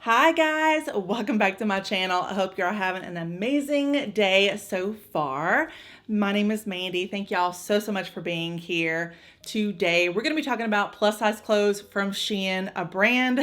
Hi guys, welcome back to my channel. I hope you're having an amazing day so far. My name is Mandy. Thank y'all so much for being here. Today we're going to be talking about plus size clothes from Shein, a brand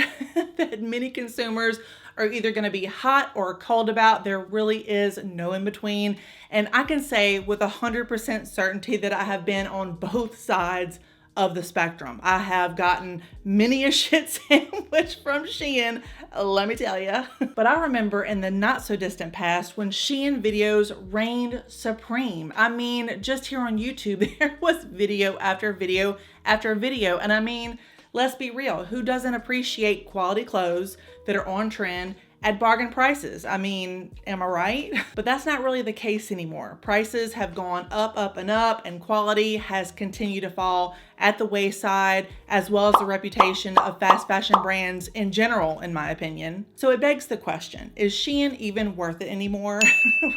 that many consumers are either going to be hot or cold about. There really is no in between. And I can say with 100% certainty that I have been on both sides of the spectrum. I have gotten many a shit sandwich from Shein, let me tell you. But I remember in the not so distant past when Shein videos reigned supreme. I mean, just here on YouTube, there was video after video after video. And I mean, let's be real, who doesn't appreciate quality clothes that are on trend at bargain prices? I mean, am I right? But that's not really the case anymore. Prices have gone up, and quality has continued to fall at the wayside, as well as the reputation of fast fashion brands in general, in my opinion. So it begs the question, is Shein even worth it anymore?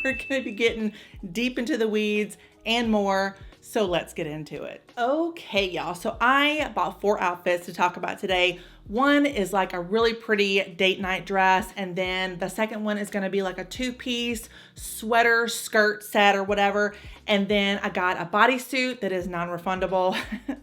We're gonna be getting deep into the weeds and more. So let's get into it. Okay, y'all. So I bought 4 outfits to talk about today. One is like a really pretty date night dress. And then the second one is gonna be like a 2-piece sweater, skirt set or whatever. And then I got a bodysuit that is non-refundable,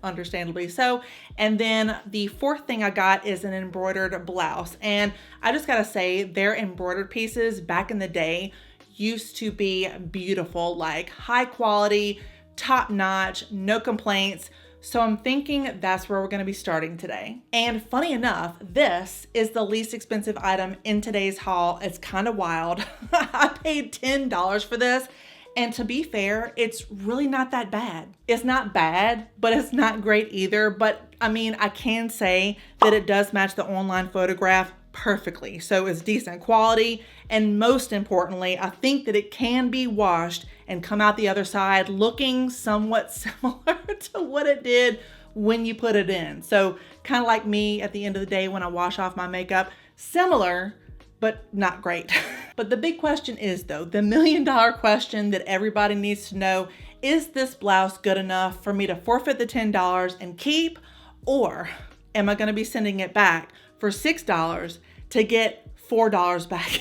understandably so. And then the 4th thing I got is an embroidered blouse. And I just gotta say, their embroidered pieces back in the day used to be beautiful, like high quality, top notch, no complaints. So I'm thinking that's where we're going to be starting today. And funny enough, this is the least expensive item in today's haul. It's kind of wild. I paid $10 for this. And to be fair, it's really not that bad. It's not bad, but it's not great either. But I mean, I can say that it does match the online photograph perfectly. So it's decent quality. And most importantly, I think that it can be washed and come out the other side looking somewhat similar to what it did when you put it in. So kind of like me at the end of the day when I wash off my makeup, similar, but not great. But the big question is though, the $1 million question that everybody needs to know, is this blouse good enough for me to forfeit the $10 and keep, or am I gonna be sending it back for $6 to get $4 back?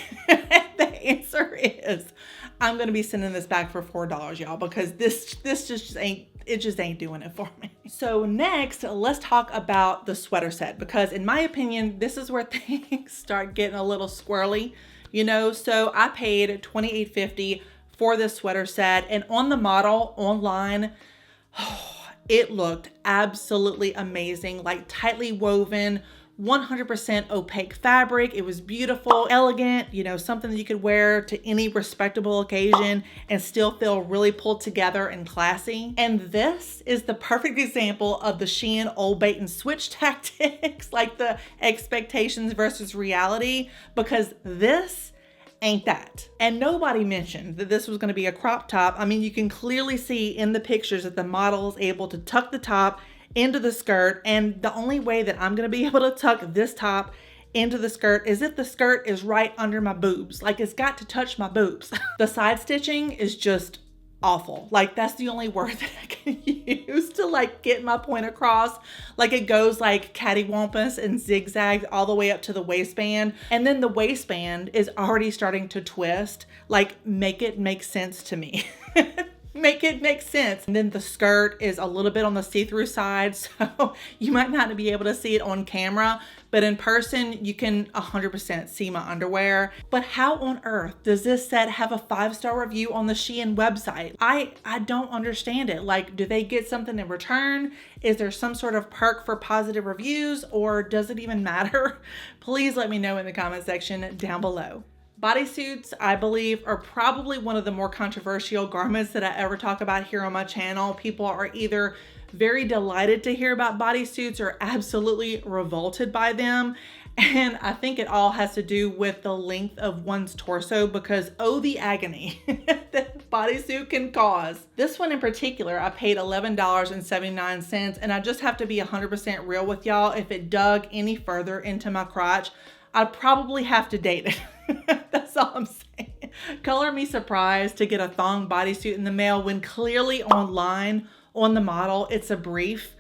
The answer is I'm gonna be sending this back for $4, y'all, because this just ain't doing it for me. So next, let's talk about the sweater set, because in my opinion, this is where things start getting a little squirrely, you know. So I paid $28.50 for this sweater set, and on the model online, it looked absolutely amazing, like tightly woven, 100% opaque fabric. It was beautiful, elegant, you know, something that you could wear to any respectable occasion and still feel really pulled together and classy. And this is the perfect example of the Shein old bait and switch tactics, like the expectations versus reality, because this ain't that. And nobody mentioned that this was going to be a crop top. I mean, you can clearly see in the pictures that the model is able to tuck the top into the skirt, and the only way that I'm gonna be able to tuck this top into the skirt is if the skirt is right under my boobs. Like, it's got to touch my boobs. The side stitching is just awful. Like, that's the only word that I can use to like get my point across. Like, it goes like cattywampus and zigzags all the way up to the waistband, and then the waistband is already starting to twist. Like, make it make sense to me. Make it make sense. And then the skirt is a little bit on the see-through side, so you might not be able to see it on camera, but in person you can 100% see my underwear. But how on earth does this set have a 5-star review on the Shein website? I don't understand it. Like, do they get something in return? Is there some sort of perk for positive reviews, or does it even matter? Please let me know in the comment section down below. Bodysuits, I believe, are probably one of the more controversial garments that I ever talk about here on my channel. People are either very delighted to hear about bodysuits or absolutely revolted by them. And I think it all has to do with the length of one's torso, because oh, the agony that bodysuit can cause. This one in particular, I paid $11.79, and I just have to be 100% real with y'all. If it dug any further into my crotch, I'd probably have to date it. That's all I'm saying. Color me surprised to get a thong bodysuit in the mail when clearly online on the model it's a brief.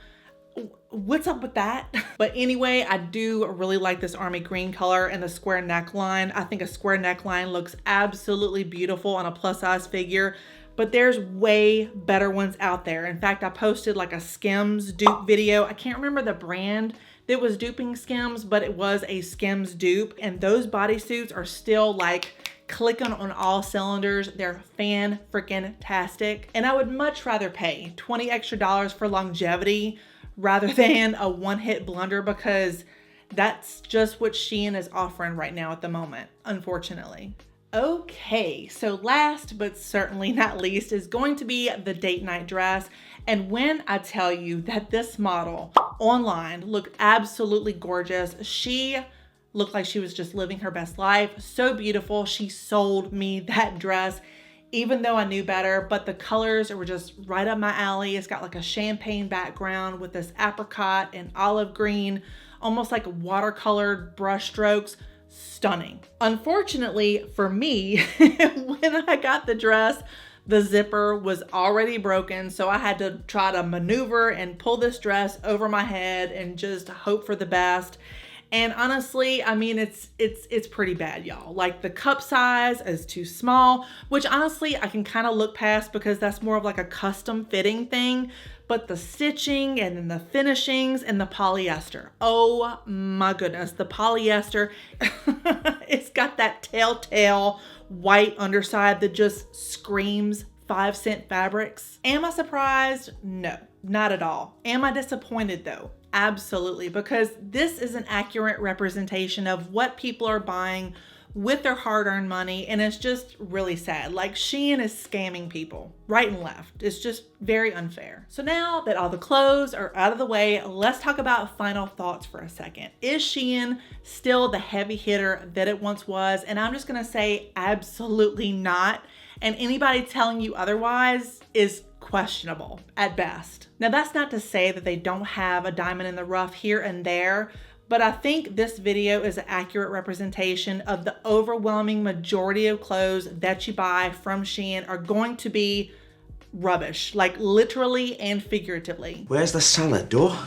what's up with that? But anyway, I do really like this army green color and the square neckline. I think a square neckline looks absolutely beautiful on a plus size figure, but there's way better ones out there. In fact, I posted like a Skims dupe video. I can't remember the brand that was duping Skims, but it was a Skims dupe, and those bodysuits are still like clicking on all cylinders. They're fan-freaking-tastic. And I would much rather pay $20 extra for longevity rather than a one-hit blunder, because that's just what Shein is offering right now at the moment, unfortunately. Okay, so last but certainly not least is going to be the date night dress. And when I tell you that this model online looked absolutely gorgeous, she looked like she was just living her best life. So beautiful. She sold me that dress, even though I knew better, but the colors were just right up my alley. It's got like a champagne background with this apricot and olive green, almost like watercolored brush strokes. Stunning. Unfortunately for me, when I got the dress, the zipper was already broken, so I had to try to maneuver and pull this dress over my head and just hope for the best. And honestly, I mean, it's pretty bad, y'all. Like, the cup size is too small, which honestly I can kind of look past because that's more of like a custom fitting thing. But the stitching and then the finishings and the polyester, oh my goodness, the polyester, it's got that telltale white underside that just screams 5-cent fabrics. Am I surprised? No, not at all. Am I disappointed though? Absolutely, because this is an accurate representation of what people are buying with their hard-earned money, and it's just really sad. Like, Shein is scamming people right and left. It's just very unfair. So now that all the clothes are out of the way, let's talk about final thoughts for a second. Is Shein still the heavy hitter that it once was? And I'm just gonna say absolutely not. And anybody telling you otherwise is questionable at best. Now, that's not to say that they don't have a diamond in the rough here and there, but I think this video is an accurate representation of the overwhelming majority of clothes that you buy from Shein are going to be rubbish, like literally and figuratively. Where's the salad, Dor?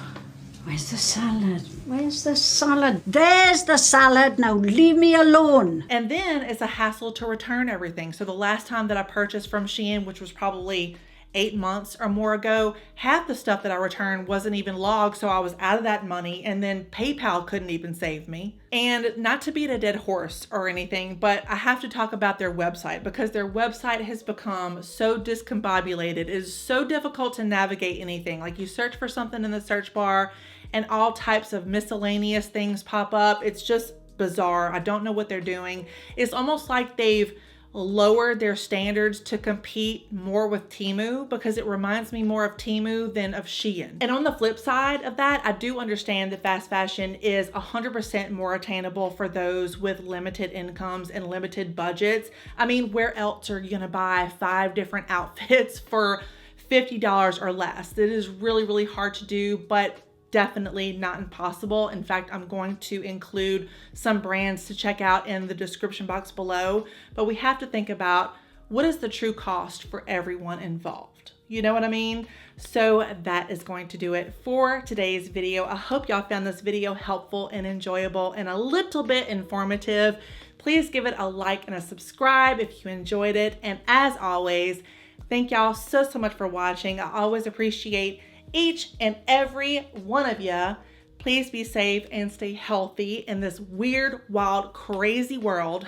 Where's the salad? Where's the salad? There's the salad. Now leave me alone. And then it's a hassle to return everything. So the last time that I purchased from Shein, which was probably 8 months or more ago, half the stuff that I returned wasn't even logged, so I was out of that money, and then PayPal couldn't even save me. And not to beat a dead horse or anything, but I have to talk about their website, because their website has become so discombobulated. It is so difficult to navigate anything. Like, you search for something in the search bar and all types of miscellaneous things pop up. It's just bizarre. I don't know what they're doing. It's almost like they've lowered their standards to compete more with Temu, because it reminds me more of Temu than of Shein. And on the flip side of that, I do understand that fast fashion is 100% more attainable for those with limited incomes and limited budgets. I mean, where else are you gonna buy 5 different outfits for $50 or less? It is really, really hard to do, but definitely not impossible. In fact, I'm going to include some brands to check out in the description box below, but we have to think about what is the true cost for everyone involved. You know what I mean? So that is going to do it for today's video. I hope y'all found this video helpful and enjoyable and a little bit informative. Please give it a like and a subscribe if you enjoyed it. And as always, thank y'all so much for watching. I always appreciate each and every one of you. Please be safe and stay healthy in this weird, wild, crazy world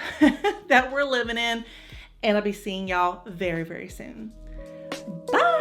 that we're living in. And I'll be seeing y'all very, very soon. Bye.